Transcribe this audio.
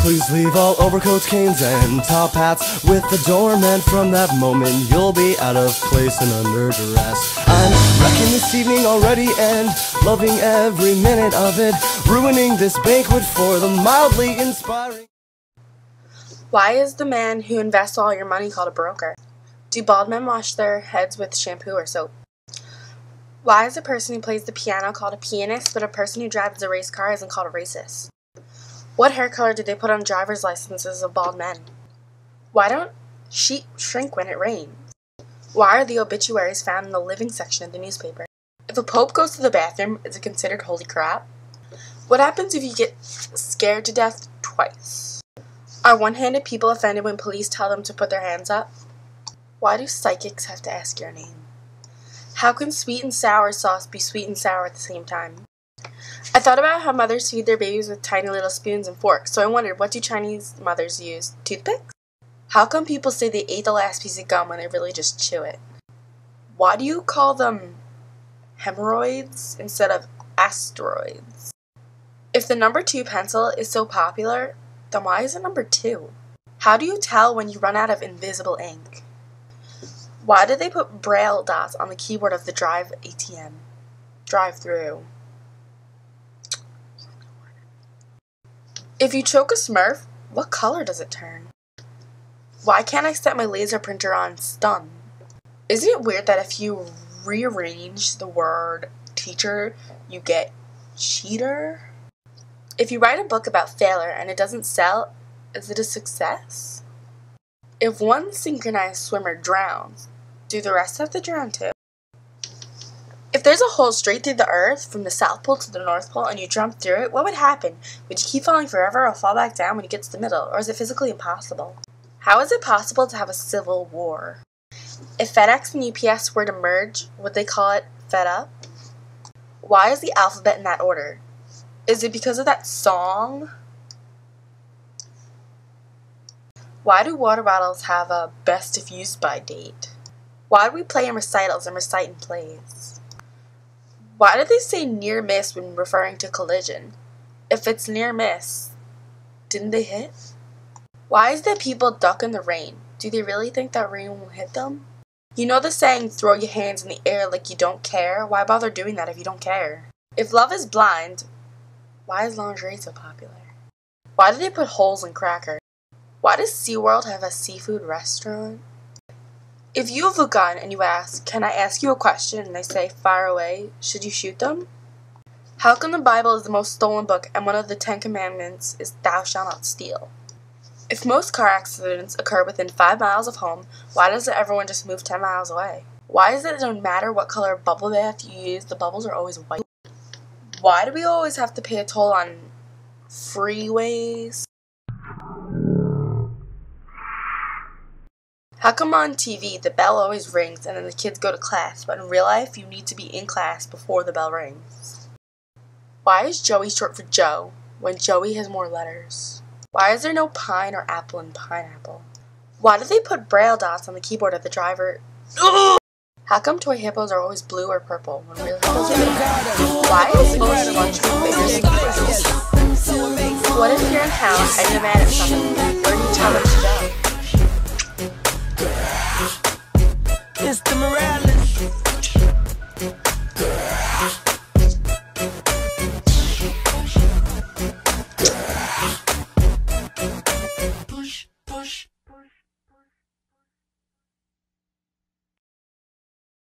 Please leave all overcoats, canes, and top hats with the doorman. From that moment you'll be out of place and under duress. I'm wrecking this evening already and loving every minute of it, ruining this banquet for the mildly inspiring. Why is the man who invests all your money called a broker? Do bald men wash their heads with shampoo or soap? Why is a person who plays the piano called a pianist, but a person who drives a race car isn't called a racist? What hair color do they put on driver's licenses of bald men? Why don't sheep shrink when it rains? Why are the obituaries found in the living section of the newspaper? If a pope goes to the bathroom, is it considered holy crap? What happens if you get scared to death twice? Are one-handed people offended when police tell them to put their hands up? Why do psychics have to ask your name? How can sweet and sour sauce be sweet and sour at the same time? I thought about how mothers feed their babies with tiny little spoons and forks, so I wondered, what do Chinese mothers use? Toothpicks? How come people say they ate the last piece of gum when they really just chew it? Why do you call them hemorrhoids instead of asteroids? If the number 2 pencil is so popular, then why is it number 2? How do you tell when you run out of invisible ink? Why did they put braille dots on the keyboard of the drive-through? If you choke a Smurf, what color does it turn? Why can't I set my laser printer on stun? Isn't it weird that if you rearrange the word teacher, you get cheater? If you write a book about failure and it doesn't sell, is it a success? If one synchronized swimmer drowns, do the rest have to drown too? If there's a hole straight through the earth from the South Pole to the North Pole and you jump through it, what would happen? Would you keep falling forever or fall back down when you get to the middle? Or is it physically impossible? How is it possible to have a civil war? If FedEx and UPS were to merge, would they call it Fed Up? Why is the alphabet in that order? Is it because of that song? Why do water bottles have a best if used by date? Why do we play in recitals and recite in plays? Why do they say near miss when referring to collision? If it's near miss, didn't they hit? Why is it people duck in the rain? Do they really think that rain will hit them? You know the saying, throw your hands in the air like you don't care? Why bother doing that if you don't care? If love is blind, why is lingerie so popular? Why do they put holes in crackers? Why does SeaWorld have a seafood restaurant? If you have a gun and you ask, can I ask you a question, and they say, fire away, should you shoot them? How come the Bible is the most stolen book and one of the 10 Commandments is thou shalt not steal? If most car accidents occur within 5 miles of home, why doesn't everyone just move 10 miles away? Why is it no matter what color bubble bath you use, the bubbles are always white? Why do we always have to pay a toll on freeways? How come on TV the bell always rings and then the kids go to class, but in real life you need to be in class before the bell rings? Why is Joey short for Joe when Joey has more letters? Why is there no pine or apple in pineapple? Why do they put braille dots on the keyboard of the driver? How come toy hippos are always blue or purple when real hippos are red? Why is O's lunch bigger than What if you're in town and you're mad at someone? Where do you tell them to go?